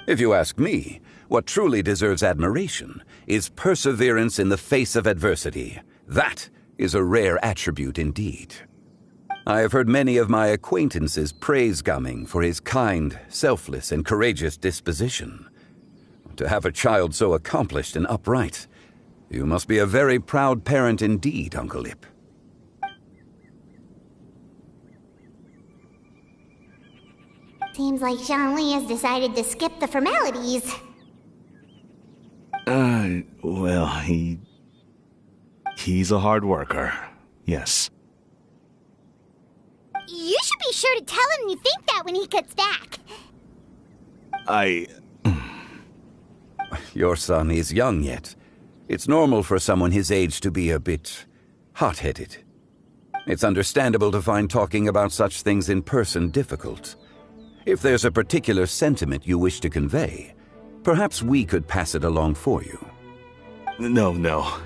If you ask me, what truly deserves admiration is perseverance in the face of adversity. That is a rare attribute indeed. I have heard many of my acquaintances praise Gaming for his kind, selfless, and courageous disposition. To have a child so accomplished and upright, you must be a very proud parent indeed, Uncle Ip. Seems like Zhongli has decided to skip the formalities. Well, he's a hard worker. Yes. You should be sure to tell him you think that when he gets back. Your son is young yet. It's normal for someone his age to be a bit hot-headed. It's understandable to find talking about such things in person difficult. If there's a particular sentiment you wish to convey, perhaps we could pass it along for you. No.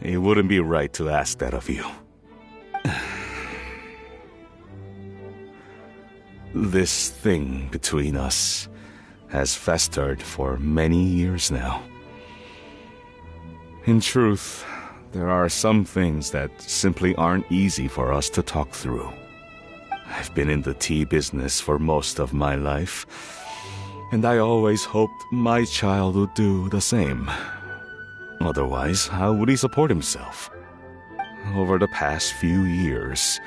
It wouldn't be right to ask that of you. This thing between us has festered for many years now. In truth, there are some things that simply aren't easy for us to talk through. I've been in the tea business for most of my life, and I always hoped my child would do the same. Otherwise, how would he support himself? Over the past few years,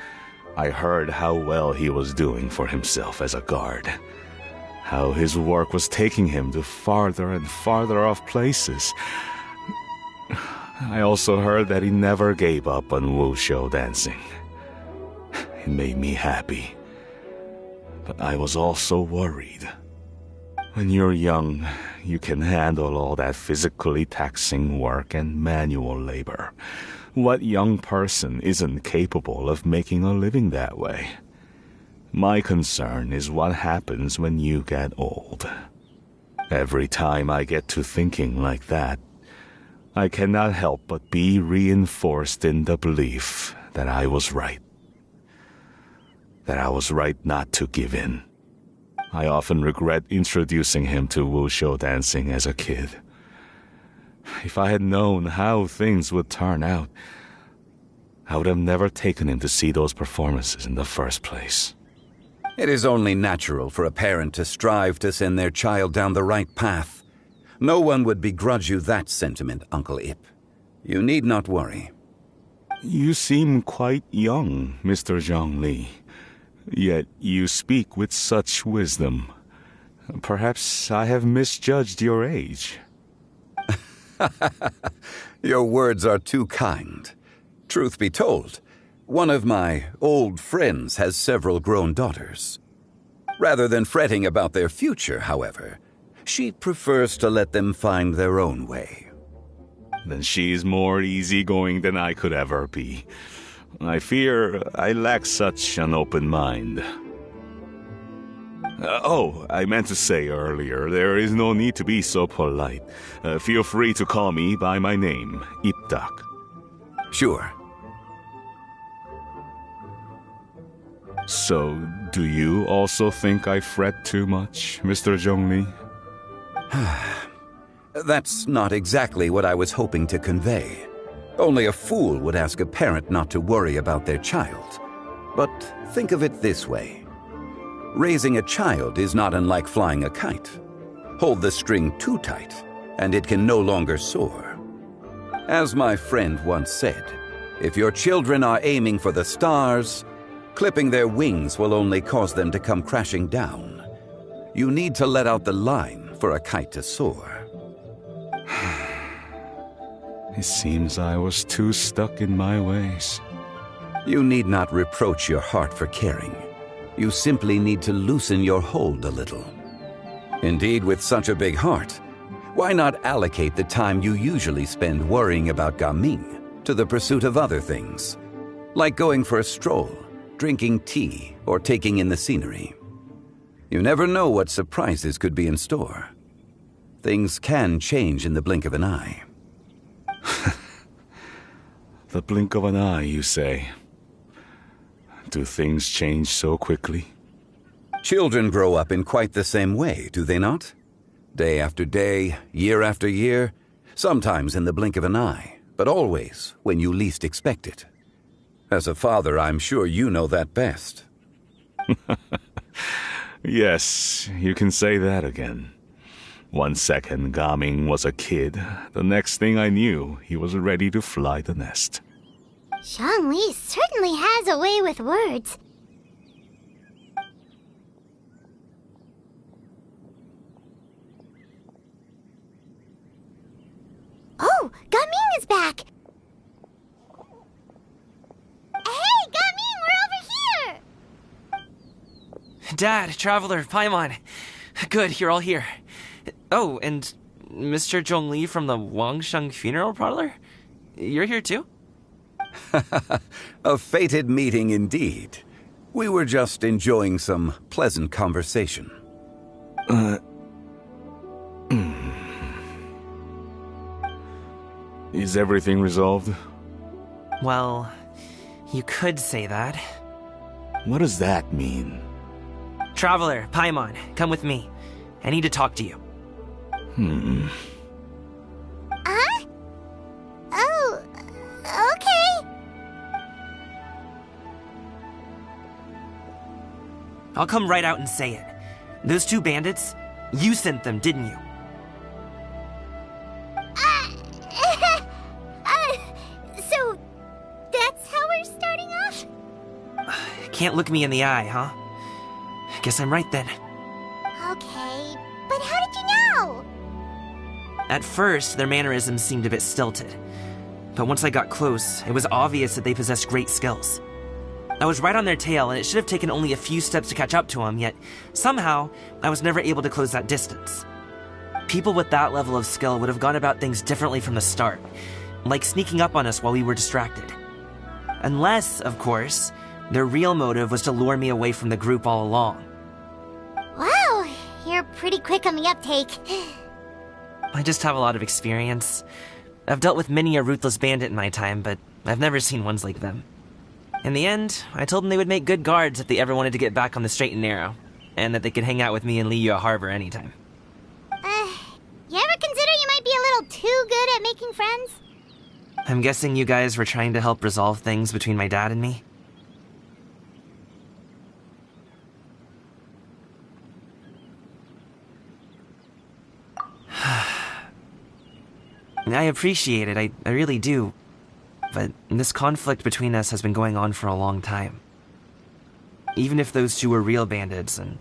I heard how well he was doing for himself as a guard. How his work was taking him to farther and farther off places. I also heard that he never gave up on Wusho dancing. It made me happy. But I was also worried. When you're young, you can handle all that physically taxing work and manual labor. What young person isn't capable of making a living that way? My concern is what happens when you get old. Every time I get to thinking like that, I cannot help but be reinforced in the belief that I was right. That I was right not to give in. I often regret introducing him to Wusho dancing as a kid. If I had known how things would turn out, I would have never taken him to see those performances in the first place. It is only natural for a parent to strive to send their child down the right path. No one would begrudge you that sentiment, Uncle Ip. You need not worry. You seem quite young, Mr. Zhongli. Yet you speak with such wisdom. Perhaps I have misjudged your age. Your words are too kind. Truth be told, one of my old friends has several grown daughters. Rather than fretting about their future, however, she prefers to let them find their own way. Then she's more easygoing than I could ever be. I fear I lack such an open mind. I meant to say earlier, there is no need to be so polite. Feel free to call me by my name, Iptak. Sure. So, do you also think I fret too much, Mr. Zhongli? That's not exactly what I was hoping to convey. Only a fool would ask a parent not to worry about their child. But think of it this way. Raising a child is not unlike flying a kite. Hold the string too tight, and it can no longer soar. As my friend once said, if your children are aiming for the stars, clipping their wings will only cause them to come crashing down. You need to let out the line for a kite to soar. It seems I was too stuck in my ways. You need not reproach your heart for caring. You simply need to loosen your hold a little. Indeed, with such a big heart, why not allocate the time you usually spend worrying about Gaming to the pursuit of other things, like going for a stroll, drinking tea, or taking in the scenery? You never know what surprises could be in store. Things can change in the blink of an eye. The blink of an eye, you say? Do things change so quickly? Children grow up in quite the same way, do they not? Day after day, year after year, sometimes in the blink of an eye, but always when you least expect it. As a father, I'm sure you know that best. Yes, you can say that again. 1 second, Gaming was a kid. The next thing I knew, he was ready to fly the nest. Zhongli certainly has a way with words. Oh, Gaming is back! Hey, Gaming, we're over here! Dad, Traveler, Paimon. Good, you're all here. Oh, and Mr. Zhongli from the Wangsheng Funeral Parlor? You're here too? A fated meeting indeed. We were just enjoying some pleasant conversation. Is everything resolved? Well, you could say that. What does that mean? Traveler, Paimon, come with me. I need to talk to you. Oh, okay. I'll come right out and say it. Those 2 bandits, you sent them, didn't you? So, that's how we're starting off? Can't look me in the eye, huh? Guess I'm right then. Okay, but how did you know? At first, their mannerisms seemed a bit stilted. But once I got close, it was obvious that they possessed great skills. I was right on their tail, and it should have taken only a few steps to catch up to them, yet somehow, I was never able to close that distance. People with that level of skill would have gone about things differently from the start, like sneaking up on us while we were distracted. Unless, of course, their real motive was to lure me away from the group all along. Wow, you're pretty quick on the uptake. I just have a lot of experience. I've dealt with many a ruthless bandit in my time, but I've never seen ones like them. In the end, I told them they would make good guards if they ever wanted to get back on the straight and narrow, and that they could hang out with me in Liyue Harbor anytime. You ever consider you might be a little too good at making friends? I'm guessing you guys were trying to help resolve things between my dad and me? I appreciate it, I really do. But this conflict between us has been going on for a long time. Even if those 2 were real bandits, and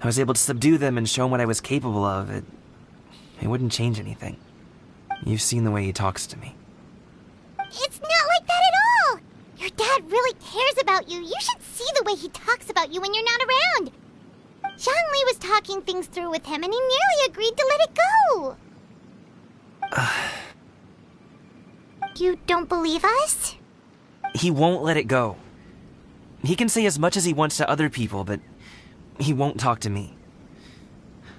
I was able to subdue them and show them what I was capable of, it wouldn't change anything. You've seen the way he talks to me. It's not like that at all! Your dad really cares about you. You should see the way he talks about you when you're not around. Zhongli was talking things through with him and he nearly agreed to let it go. You don't believe us? He won't let it go. He can say as much as he wants to other people, but he won't talk to me.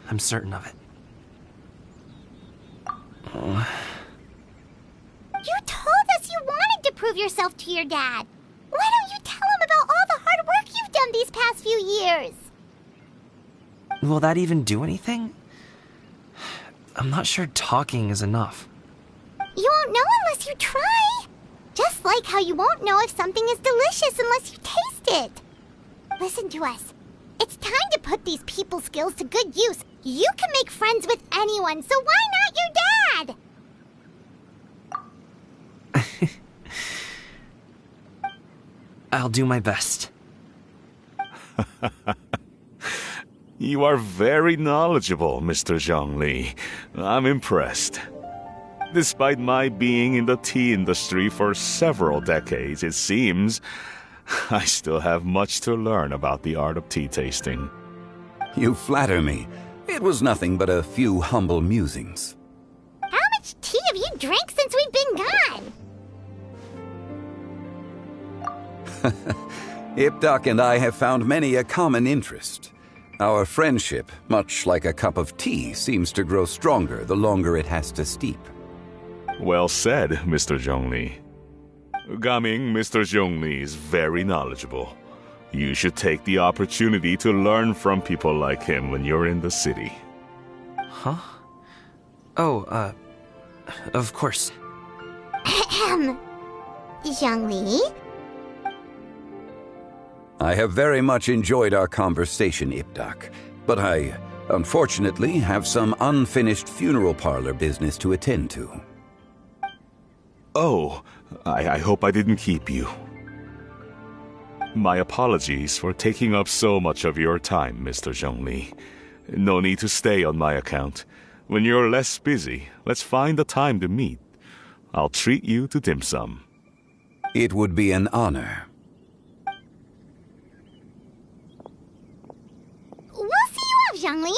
I'm certain of it. You told us you wanted to prove yourself to your dad. Why don't you tell him about all the hard work you've done these past few years? Will that even do anything? I'm not sure talking is enough. You won't know unless you try. Just like how you won't know if something is delicious unless you taste it. Listen to us. It's time to put these people skills to good use. You can make friends with anyone, so why not your dad? I'll do my best. You are very knowledgeable, Mr. Zhongli. I'm impressed. Despite my being in the tea industry for several decades, it seems I still have much to learn about the art of tea tasting. You flatter me. It was nothing but a few humble musings. How much tea have you drank since we've been gone? Ipdak and I have found many a common interest. Our friendship, much like a cup of tea, seems to grow stronger the longer it has to steep. Well said, Mr. Zhongli. Gaming, Mr. Zhongli is very knowledgeable. You should take the opportunity to learn from people like him when you're in the city. Huh? Oh, of course. Ahem. Zhongli? I have very much enjoyed our conversation, Ipdak, but I, unfortunately, have some unfinished funeral parlor business to attend to. Oh, I hope I didn't keep you. My apologies for taking up so much of your time, Mr. Zhongli. No need to stay on my account. When you're less busy, let's find a time to meet. I'll treat you to dim sum. It would be an honor. We'll see you off, Zhongli.